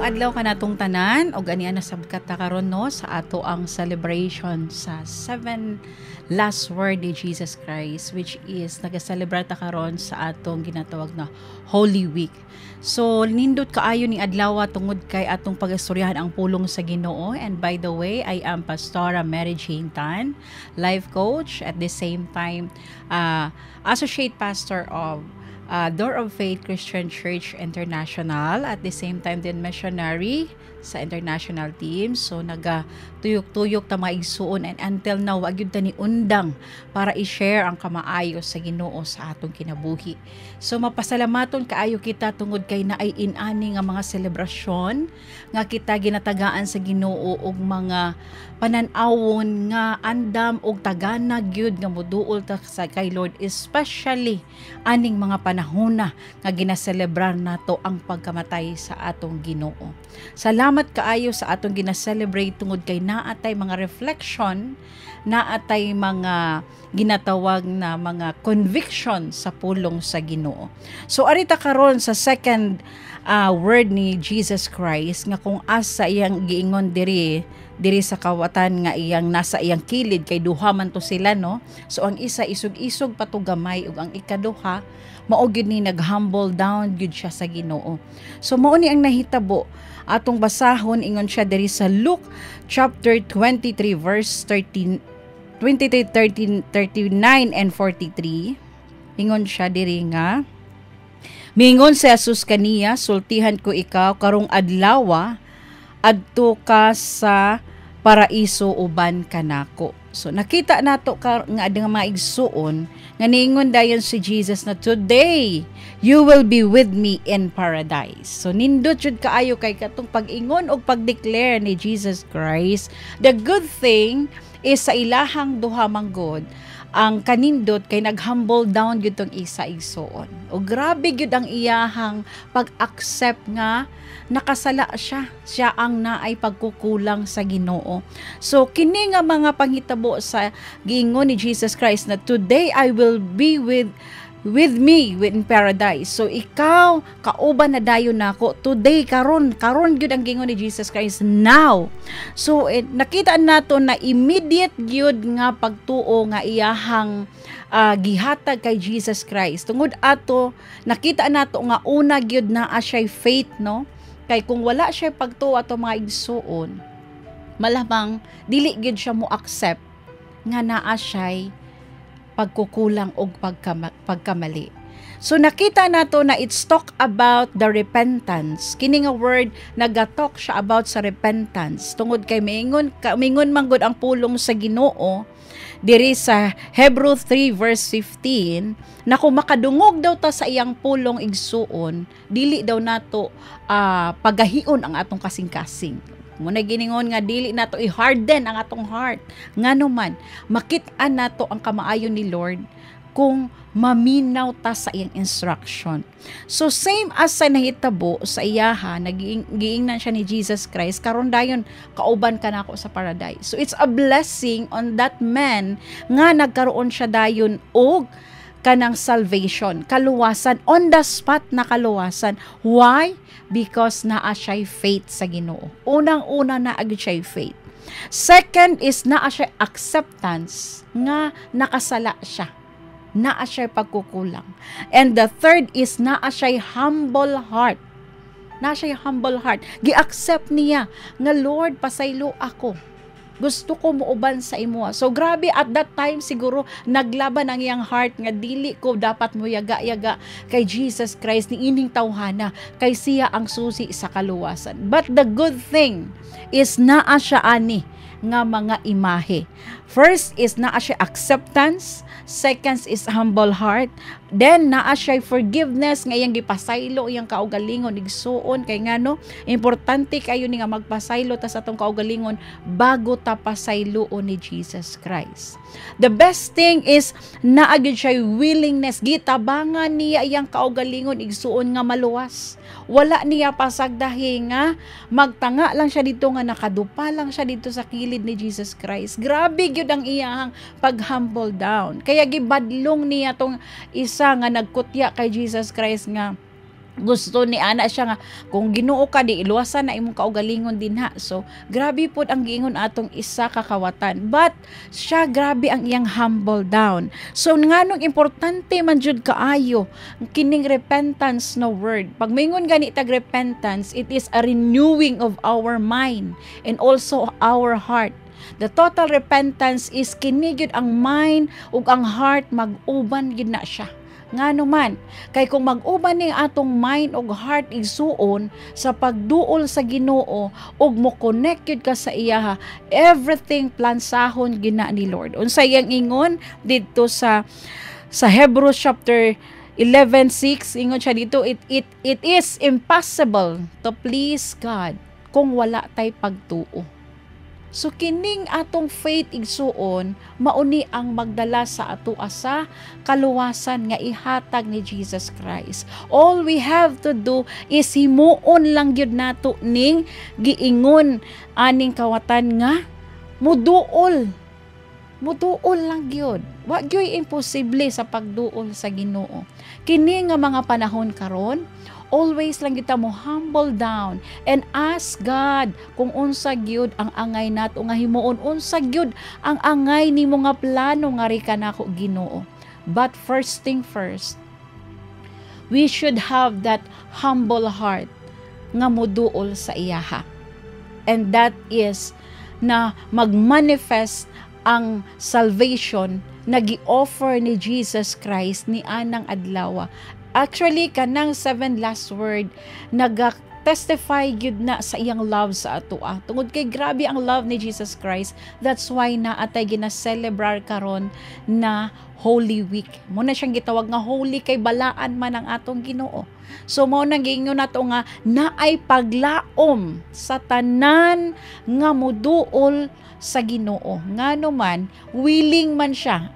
adlaw kanatong tanan og aniya na sabkat ta karon no sa ato ang celebration sa 7 last word ni Jesus Christ, which is naga-celebrate ta karon sa atong ginatawag na Holy Week. So nindot kaayo ni adlaw tungod kay atong pagastoryahan ang pulong sa Ginoo. And by the way, I am Pastora Mary Jane Tan, life coach, at the same time associate pastor of Door of Faith Christian Church International, at the same time din missionary sa international team. So naga-tuyok-tuyok ta mga igsuon, and until now wag gyud ta ni undang para i-share ang kamaayo sa Ginoo sa atong kinabuhi. So mapasalamaton kaayo kita tungod kay naay inani nga mga selebrasyon nga kita ginatagaan sa Ginoo og mga panan-awon nga andam og tagana gyud nga moduol ta sa kay Lord, especially aning mga panahona nga ginaselebrar nato ang pagkamatay sa atong Ginoo. Salamat kaayo sa atong gina-celebrate tungod kay naatay mga reflection, naatay mga ginatawag na mga conviction sa pulong sa Ginoo. So arita karon sa second word ni Jesus Christ nga kung asa iyang giingon diri sa kawatan nga iyang nasa iyang kilid, kay duha man to sila no. So ang isa isog-isog pa to gamay, ug ang ikaduha mao gyud ni nag-humble down gyud siya sa Ginoo. So mao ni ang nahitabo atong basahon, ingon siya diri sa Luke chapter 23 verse 13, 23, 39 and 43. Ingon siya diri nga, mingon si Jesus kaniya, sultihan ko ikaw karong adlaw adto ka sa paraiso uban kanako. So nakita nato nga adang mga igsuon nga niingon dayon si Jesus na today you will be with me in paradise. So nindot jud kaayo kay katong pag-ingon og pag-declare ni Jesus Christ. The good thing is sa ilahang duha manggod ang kanindot kay nag-humble down gyud tong isa igsuon. O grabe gyud ang iyahang pag-accept nga nakasala siya ang naay pagkukulang sa Ginoo. So kini nga mga panghitabo sa giingon ni Jesus Christ na today I will be with me in paradise. So ikaw kauban na dayon nako today, karon gyud ang gingon ni Jesus Christ now. So nakita nato na immediate gyud nga pagtuo nga iyahang gihatag kay Jesus Christ. Tungod ato nakita nato nga una gyud na siya faith no. Kay kung wala siya pagtuo ato mga igsuon, malamang dili gyud siya mo accept nga naa siya pagkukulang og pagkamali. So nakita nato na it's talk about the repentance. Kini nga word nagatalk siya about sa repentance. Tungod kay mingon manggod ang pulong sa Ginoo diri sa Hebrew 3 verse 15 na kung makadungog daw ta sa iyang pulong igsuon, dili daw nato pagahion ang atong kasing-kasing. Muna giningon nga dili nato i-harden ang atong heart. Ngano man makit-an nato ang kamaayo ni Lord kung maminaw ta sa iyang instruction. So same as sa nahitabo sa iyaha, nagiingnan siya ni Jesus Christ, karon dayon kauban ka nako sa paradise. So it's a blessing on that man nga nagkaroon siya dayon og kanang salvation, kaluwasan, on the spot na kaluwasan. Why? Because naa siya faith sa Ginoo. Unang-una na agi siya faith. Second is naa siya acceptance nga nakasala siya. Naa siya pagkukulang. And the third is naa siya humble heart. Naa siya humble heart. Gi-accept niya nga Lord, pasaylo ako. Gusto ko muuban sa imo. So grabe at that time siguro naglaban ang iyang heart nga dili ko dapat mo yaga-yaga kay Jesus Christ ni ining tawhana kay siya ang susi sa kaluwasan. But the good thing is naa siya ani nga mga imahe. First is naa siya acceptance, second is humble heart, then naa siya forgiveness nga iyang gipasaylo iyang kaugalingon igsuon kay ngano importante kayo ni nga magpasaylo ta sa atong kaugalingon bago ta pasayloon ni Jesus Christ. The best thing is naa gyud siya willingness, gitabangan niya iyang kaugalingon igsuon nga maluwas. Wala niya pasagdahi nga magtanga lang siya dito nga nakadupa lang siya dito sa kilid ni Jesus Christ. Grabe gyud ang iyang pag-humble down. Kaya gibadlong niya tong isa nga nagkutya kay Jesus Christ nga gusto ni ana siya nga kung Ginoo ka di iluwasan na imong kaugalingon dinha. So grabe pod ang giingon atong isa ka kawatan, but siya grabe ang iyang humble down. So nganong importante man jud kaayo kining repentance no word. Pag mingon gani tag repentance, it is a renewing of our mind and also our heart. The total repentance is kini gyud ang mind ug ang heart mag-uban gyud na siya. Ngano man, kay kung mag-uban ning atong mind ug heart igsuon sa pagduol sa Ginoo ug mo connect gyud ka sa iya, everything plansahon gina ni Lord. Unsay iyang ingon dito sa Hebrews chapter 11:6, ingon siya dito, it is impossible to please God kung wala tay pagtuo. So kining atong faith igsuon mauni ang magdala sa ato sa kaluwasan nga ihatag ni Jesus Christ. All we have to do is himuon lang gyud nato ning giingon aning kawatan nga muduol lang gyud. Wa gyud imposible sa pagduol sa Ginoo. Kini nga mga panahon karon, always lang kita mo humble down and ask God kung unsa gyud ang angay nato nga himuon, unsa gyud ang angay nimo nga plano nga ri kanako Ginoo. But first thing first, we should have that humble heart nga moduol sa iyaha. And that is na magmanifest ang salvation na gi-offer ni Jesus Christ ni anang adlaw. Actually, kanang 7 last word, nag-testify gyud na sa iyang love sa atoa. Tungod kay grabe ang love ni Jesus Christ, that's why na atay gina-celebrar karon na Holy Week. Muna siyang gitawag nga holy kay balaan man ang atong Ginoo. So mo nang giingon nato nga naay paglaom sa tanan nga moduol sa Ginoo. Ngano man willing man siya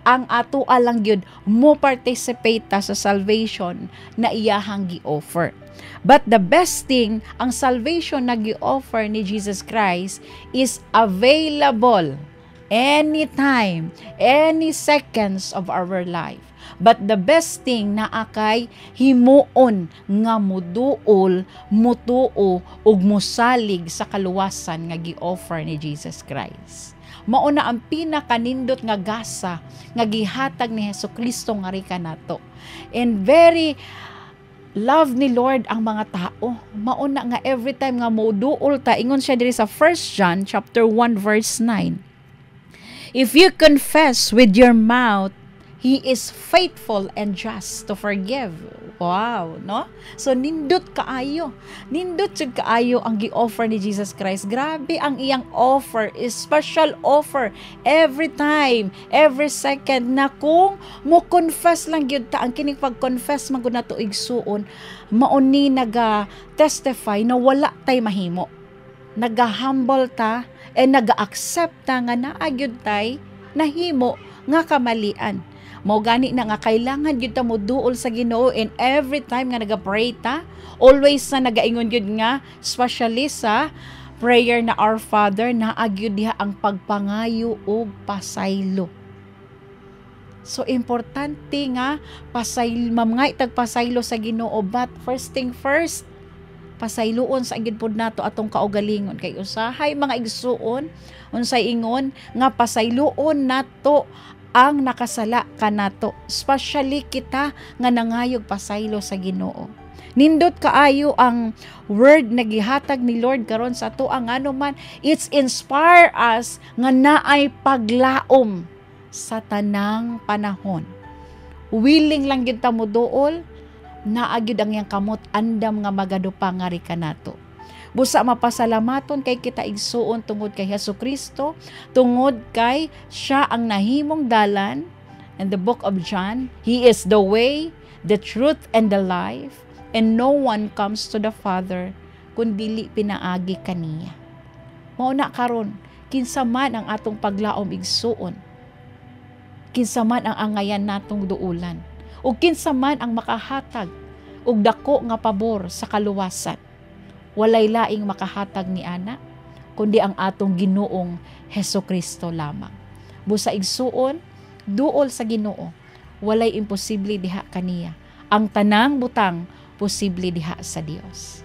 ang ato alang gyud mo participate ta sa salvation na iyahang gi-offer. But the best thing, ang salvation na gi-offer ni Jesus Christ is available anytime, any seconds of our life. But the best thing na akay himuon nga muduol, mutuo ug mosalig sa kaluwasan nga gi-offer ni Jesus Christ. Mauna ang pinakanindot nga gasa nga gihatag ni Hesukristo nga ri kanato. And very love ni Lord ang mga tao. Mauna nga every time nga moduol ta, ingon siya diri sa 1 John chapter 1 verse 9. If you confess with your mouth, He is faithful and just to forgive. Wow, no? So nindot kaayo. Nindot jud kaayo ang gi-offer ni Jesus Christ. Grabe ang iyang offer, special offer every time, every second na kung mo confess lang gyud ta ang kining pag-confess man gud nato igsuon, mauni naga-testify na wala tay mahimo. Naga-humble ta and naga-accept ta nga naa gyud tay nahimo nga kamalian. Mao gani na nga kailangan gyud ta moduol sa Ginoo, and every time nga naga-pray ta, always na nagaingon gyud nga especially sa prayer na Our Father, naa gyud diha ang pagpangayo og pasaylo. So importante nga mamngay tag pasaylo sa Ginoo, but first thing first, pasayloon sa gid pod nato atong kaugalingon kay usahay mga igsuon unsay ingon nga pasayloon nato ang nakasala kanato, especially kita nga nangayog pasaylo sa Ginoo. Nindot kaayo ang word na gihatag ni Lord karon sa ato ang ano man, it's inspire us nga naay paglaom sa tanang panahon. Willing lang gyud ta moduol, naa gyud ang iyang kamot andam nga magadupa nga ri kanato. Busa mapasalamaton kay kita igsuon tungod kay Hesukristo, tungod kay siya ang nahimong dalan. In the book of John, He is the way, the truth, and the life, and no one comes to the Father kundili pinaagi kaniya. Mao na karon, kinsa man ang atong paglaom igsuon, kinsa man ang angayan natong duulan, ug kinsa man ang makahatag og dako nga pabor sa kaluwasan, walay laing makahatag ni ana kundi ang atong Ginoong Hesukristo lamang. Busa igsuon, duol sa Ginoo, walay imposible diha kaniya. Ang tanang butang posible diha sa Dios.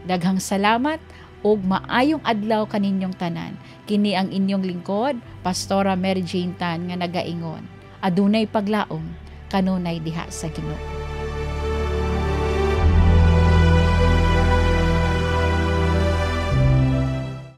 Daghang salamat ug maayong adlaw kaninyong tanan. Kini ang inyong lingkod, Pastora Mary Jane Tan nga nagaingon. Adunay paglaom kanunay diha sa Ginoo.